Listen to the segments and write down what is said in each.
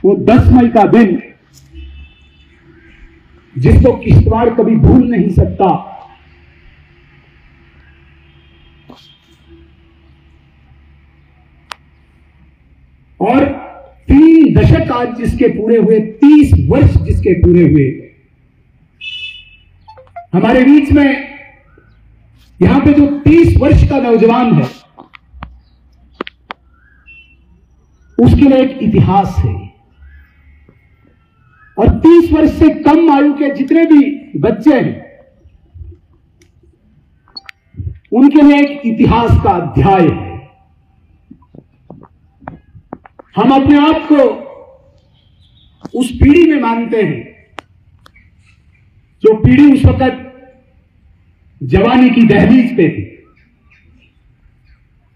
वो 10 मई का दिन जिसको किश्तवाड़ कभी भूल नहीं सकता। और 3 दशक आज जिसके पूरे हुए, 30 वर्ष जिसके पूरे हुए, हमारे बीच में यहां पे जो 30 वर्ष का नौजवान है उसके लिए एक इतिहास है। और 30 वर्ष से कम आयु के जितने भी बच्चे हैं उनके लिए एक इतिहास का अध्याय है। हम अपने आप को उस पीढ़ी में मानते हैं जो पीढ़ी उस वक्त जवानी की दहलीज पे थी।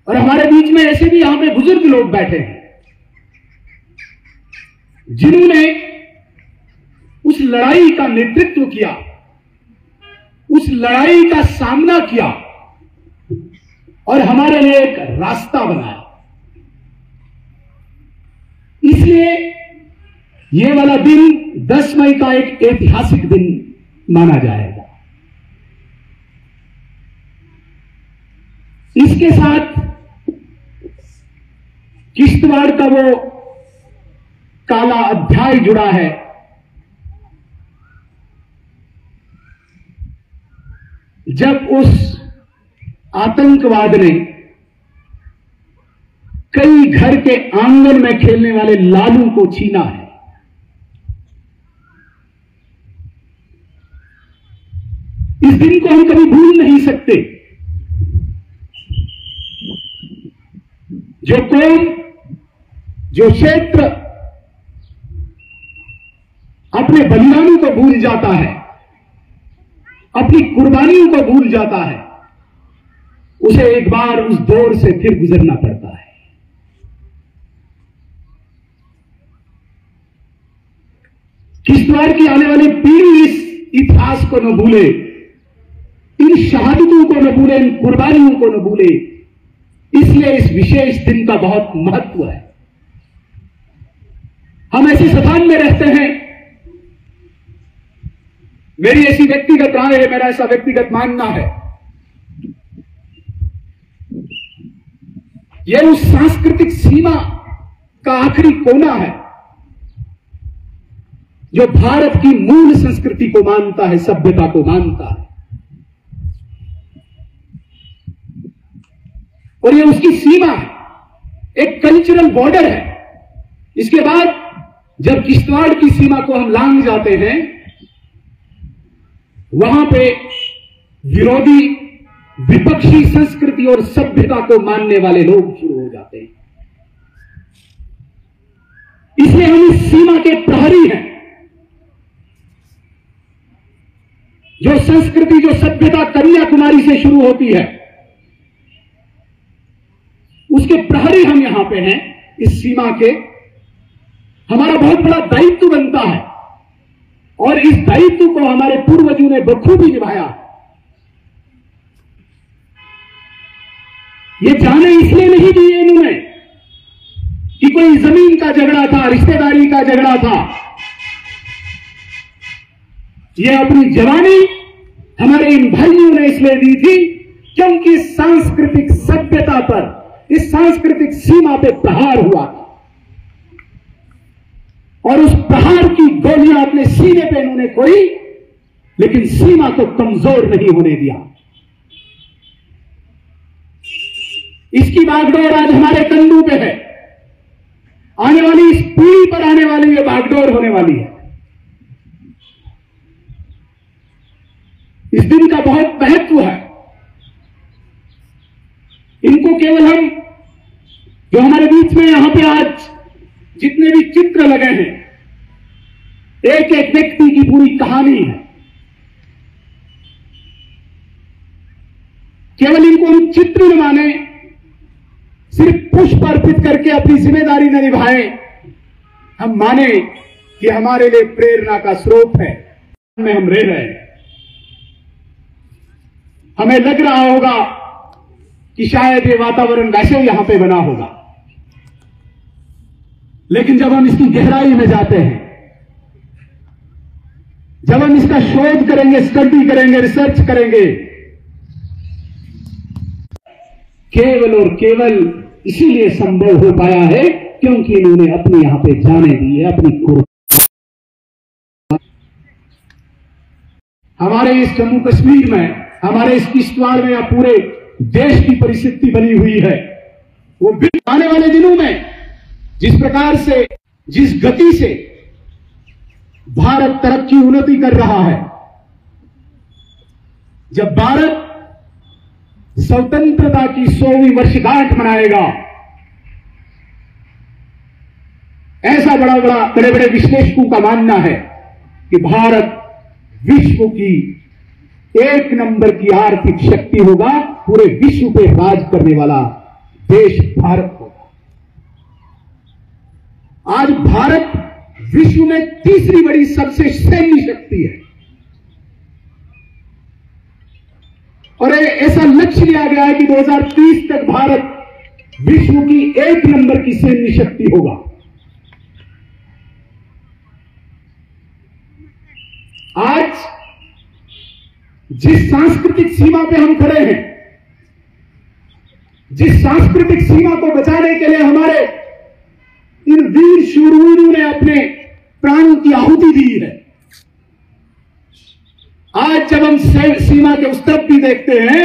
और हमारे बीच में ऐसे भी यहां पे बुजुर्ग लोग बैठे हैं जिन्होंने उस लड़ाई का नेतृत्व किया, उस लड़ाई का सामना किया और हमारे लिए एक रास्ता बनाया। इसलिए यह वाला दिन 10 मई का एक ऐतिहासिक दिन माना जाएगा। इसके साथ किश्तवाड़ का वो काला अध्याय जुड़ा है जब उस आतंकवाद ने कई घर के आंगन में खेलने वाले लालू को छीना है। इस दिन को हम कभी भूल नहीं सकते। जो कौम, जो क्षेत्र अपने बलिदानों को भूल जाता है, अपनी कुर्बानियों को भूल जाता है, उसे एक बार उस दौर से फिर गुजरना पड़ता है। किश्तवाड़ की आने वाली पीढ़ी इस इतिहास को न भूले, इन शहादतों को न भूले, इन कुर्बानियों को न भूले। इसलिए इस विशेष दिन का बहुत महत्व है। हम ऐसे स्थान में रहते हैं, मेरी ऐसी व्यक्तिगत राय है, मेरा ऐसा व्यक्तिगत मानना है, यह उस सांस्कृतिक सीमा का आखिरी कोना है जो भारत की मूल संस्कृति को मानता है, सभ्यता को मानता है। और यह उसकी सीमा है, एक कल्चरल बॉर्डर है। इसके बाद जब किश्तवाड़ की सीमा को हम लांघ जाते हैं, वहां पे विरोधी, विपक्षी संस्कृति और सभ्यता को मानने वाले लोग शुरू हो जाते हैं। इसलिए हम इस सीमा के प्रहरी हैं। जो संस्कृति, जो सभ्यता कन्याकुमारी से शुरू होती है, उसके प्रहरी हम यहां पे हैं। इस सीमा के हमारा बहुत बड़ा दायित्व बनता है और इस दायित्व को हमारे पूर्वजों ने बखूबी निभाया। ये जाने इसलिए नहीं दिए इन्होंने कि कोई जमीन का झगड़ा था, रिश्तेदारी का झगड़ा था। ये अपनी जवानी हमारे इन भाइयों ने इसलिए दी थी क्योंकि सांस्कृतिक सभ्यता पर, इस सांस्कृतिक सीमा पे प्रहार हुआ था और उस प्रहार की गोलियां अपने सीने पे इन्होंने खोई, लेकिन सीमा को कमजोर नहीं होने दिया। इसकी बागडोर आज हमारे कंधों पे है। आने वाली इस पीढ़ी पर आने वाली ये बागडोर होने वाली है। इस दिन का बहुत महत्व है। इनको केवल हम, जो हमारे बीच में यहां पे आज जितने भी चित्र लगे हैं, एक एक व्यक्ति की पूरी कहानी है। केवल इनको हम चित्र न माने, सिर्फ पुष्प अर्पित करके अपनी जिम्मेदारी न निभाएं, हम माने कि हमारे लिए प्रेरणा का स्रोत है। में हम रह रहे हैं, हमें लग रहा होगा कि शायद ये वातावरण वैसे ही यहां पे बना होगा, लेकिन जब हम इसकी गहराई में जाते हैं, जब हम इसका शोध करेंगे, स्टडी करेंगे, रिसर्च करेंगे, केवल और केवल इसीलिए संभव हो पाया है क्योंकि इन्होंने अपने यहां पे जाने दी है अपनी कुर्बानी। हमारे इस जम्मू कश्मीर में, हमारे इस किश्तवाड़ में या पूरे देश की परिस्थिति बनी हुई है, वो आने वाले दिनों में जिस प्रकार से, जिस गति से भारत तरक्की उन्नति कर रहा है, जब भारत स्वतंत्रता की 100वीं वर्षगांठ मनाएगा, ऐसा बड़े बड़े विश्लेषकों का मानना है कि भारत विश्व की 1 नंबर की आर्थिक शक्ति होगा, पूरे विश्व पे राज करने वाला देश भारत होगा। आज भारत विश्व में तीसरी बड़ी सबसे सैन्य शक्ति है और ऐसा लक्ष्य लिया गया है कि 2030 तक भारत विश्व की 1 नंबर की सैन्य शक्ति होगा। आज जिस सांस्कृतिक सीमा पे हम खड़े हैं, जिस सांस्कृतिक सीमा को बचाने के लिए हमारे इन वीर शूरवीरों ने अपने प्राण की आहुति दी है, आज जब हम सीमा के उस तरफ भी देखते हैं,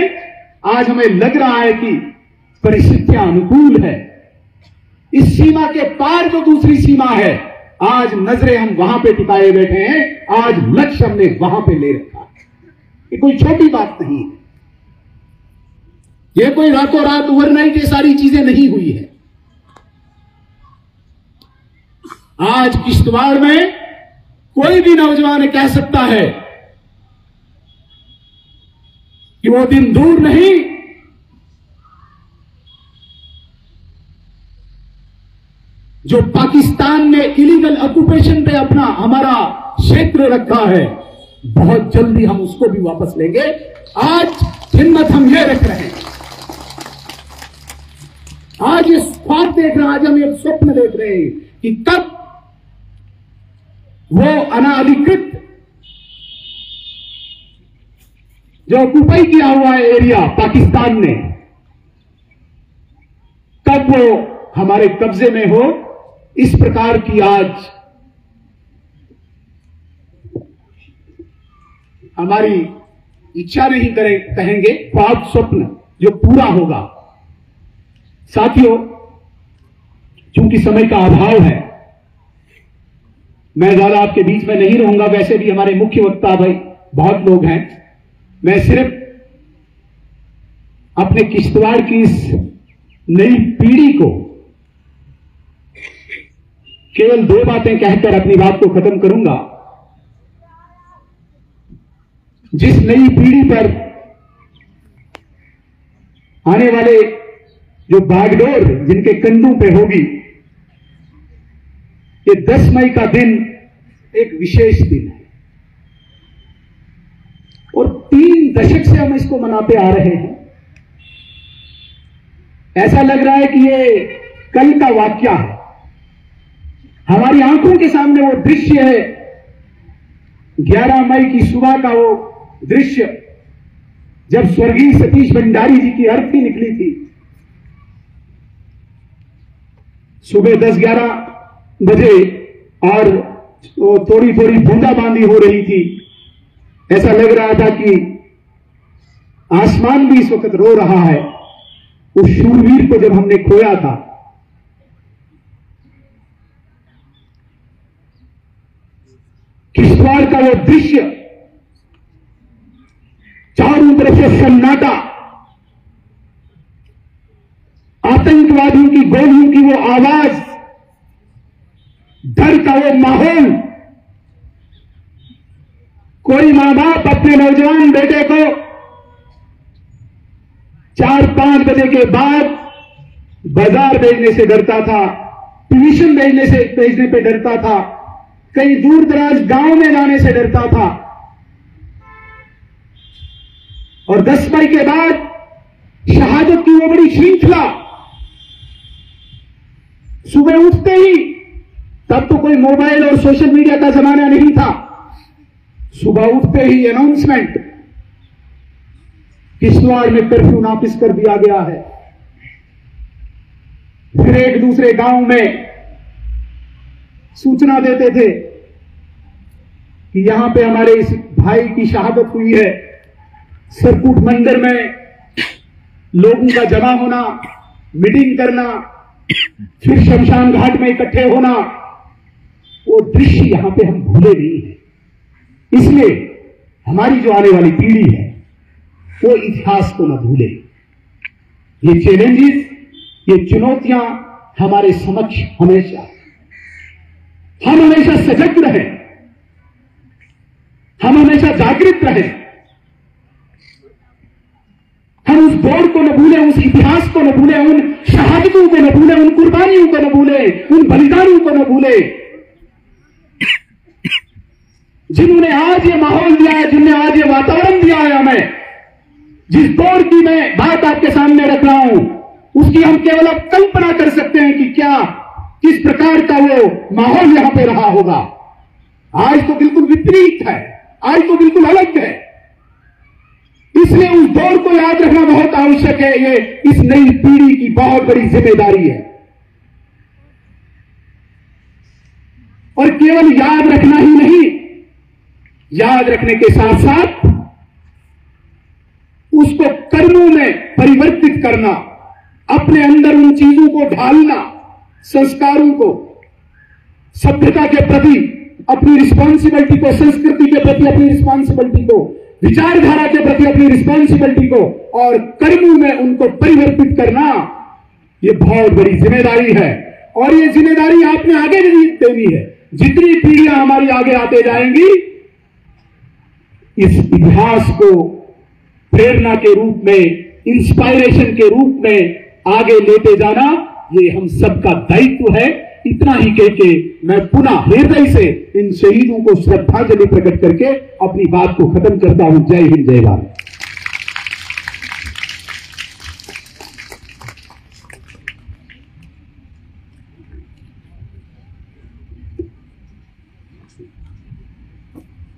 आज हमें लग रहा है कि परिस्थितियां अनुकूल है। इस सीमा के पार जो दूसरी सीमा है, आज नजरें हम वहां पे टिकाए बैठे हैं, आज लक्ष्य हमने वहां पे ले रखा है। ये कोई छोटी बात नहीं है, ये कोई रातों रात ओवरनाइट ये सारी चीजें नहीं हुई है। आज किश्तवाड़ में कोई भी नौजवान कह सकता है कि वो दिन दूर नहीं जो पाकिस्तान ने इलीगल ऑक्यूपेशन पे अपना हमारा क्षेत्र रखा है, बहुत जल्दी हम उसको भी वापस लेंगे। आज हिम्मत हम ये रख रहे हैं, आज ये ख्वाब देख रहे हैं, आज हम ये स्वप्न देख रहे हैं कि कब वो अनाधिकृत जो ऑक्यूपाई किया हुआ है एरिया पाकिस्तान ने, कब वो हमारे कब्जे में हो। इस प्रकार की आज हमारी इच्छा नहीं कहेंगे, ख्वाब स्वप्न जो पूरा होगा। साथियों, चूंकि समय का अभाव है, मैं ज्यादा आपके बीच में नहीं रहूंगा, वैसे भी हमारे मुख्य वक्ता भाई बहुत लोग हैं। मैं सिर्फ अपने किश्तवाड़ की इस नई पीढ़ी को केवल 2 बातें कहकर अपनी बात को खत्म करूंगा। जिस नई पीढ़ी पर आने वाले जो बागडोर जिनके कंधों पे होगी, ये 10 मई का दिन एक विशेष दिन है और 3 दशक से हम इसको मनाते आ रहे हैं। ऐसा लग रहा है कि ये कल का वाकया है, हमारी आंखों के सामने वो दृश्य है, 11 मई की सुबह का वो दृश्य जब स्वर्गीय सतीश भंडारी जी की अर्थी निकली थी। सुबह 10-11 बजे और थोड़ी थोड़ी बूंदाबांदी हो रही थी। ऐसा लग रहा था कि आसमान भी इस वक्त रो रहा है। उस शूरवीर को जब हमने खोया था, किश्तवाड़ का वो दृश्य, चारों तरफ से सन्नाटा, आतंकवादियों की गोलियों की वो आवाज, डर का वो माहौल। कोई मां बाप अपने नौजवान बेटे को 4-5 बजे के बाद बाजार भेजने से डरता था, ट्यूशन भेजने पे डरता था, कहीं दूर दराज गांव में जाने से डरता था। और 10 मई के बाद शहादत की वो बड़ी श्रृंखला, सुबह उठते ही तब तो कोई मोबाइल और सोशल मीडिया का जमाना नहीं था। सुबह उठते ही अनाउंसमेंट, किश्तवाड़ में कर्फ्यू नाफिज कर दिया गया है। फिर एक दूसरे गांव में सूचना देते थे कि यहां पे हमारे इस भाई की शहादत हुई है। सरकूट मंदिर में लोगों का जमा होना, मीटिंग करना, फिर शमशान घाट में इकट्ठे होना, वो दृश्य यहां पे हम भूले नहीं हैं। इसलिए हमारी जो आने वाली पीढ़ी है वो इतिहास को न भूले। ये चैलेंजेस, ये चुनौतियां हमारे समक्ष हमेशा, हम हमेशा सजग रहें, हम हमेशा जागृत रहें। हम उस दौर को न भूलें, उस इतिहास को न भूलें, उन शहादतों को न भूलें, उन कुर्बानियों को न भूलें, उन बलिदानों को न भूलें, जिन्होंने आज ये माहौल दिया है, जिन्होंने आज ये वातावरण दिया है हमें। जिस दौर की मैं बात आपके सामने रख रहा हूं, उसकी हम केवल अब कल्पना कर सकते हैं कि क्या, किस प्रकार का वो माहौल यहां पे रहा होगा। आज तो बिल्कुल विपरीत है, आज तो बिल्कुल अलग है। इसलिए उस दौर को याद रखना बहुत आवश्यक है। ये इस नई पीढ़ी की बहुत बड़ी जिम्मेदारी है। और केवल याद रखना ही नहीं, याद रखने के साथ साथ उसको कर्मों में परिवर्तित करना, अपने अंदर उन चीजों को ढालना, संस्कारों को, सभ्यता के प्रति अपनी रिस्पॉन्सिबिलिटी को, संस्कृति के प्रति अपनी रिस्पॉन्सिबिलिटी को, विचारधारा के प्रति अपनी रिस्पॉन्सिबिलिटी को और कर्मों में उनको परिवर्तित करना, यह बहुत बड़ी जिम्मेदारी है। और यह जिम्मेदारी आपने आगे भी देनी है। जितनी पीढ़ियां हमारी आगे आते जाएंगी, इस इतिहास को प्रेरणा के रूप में, इंस्पायरेशन के रूप में आगे लेते जाना, ये हम सबका दायित्व है। इतना ही कह के मैं पुनः हृदय से इन शहीदों को श्रद्धांजलि प्रकट करके अपनी बात को खत्म करता हूं। जय हिंद, जय भारत।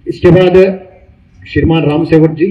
इसके बाद श्रीमान राम सेवक जी।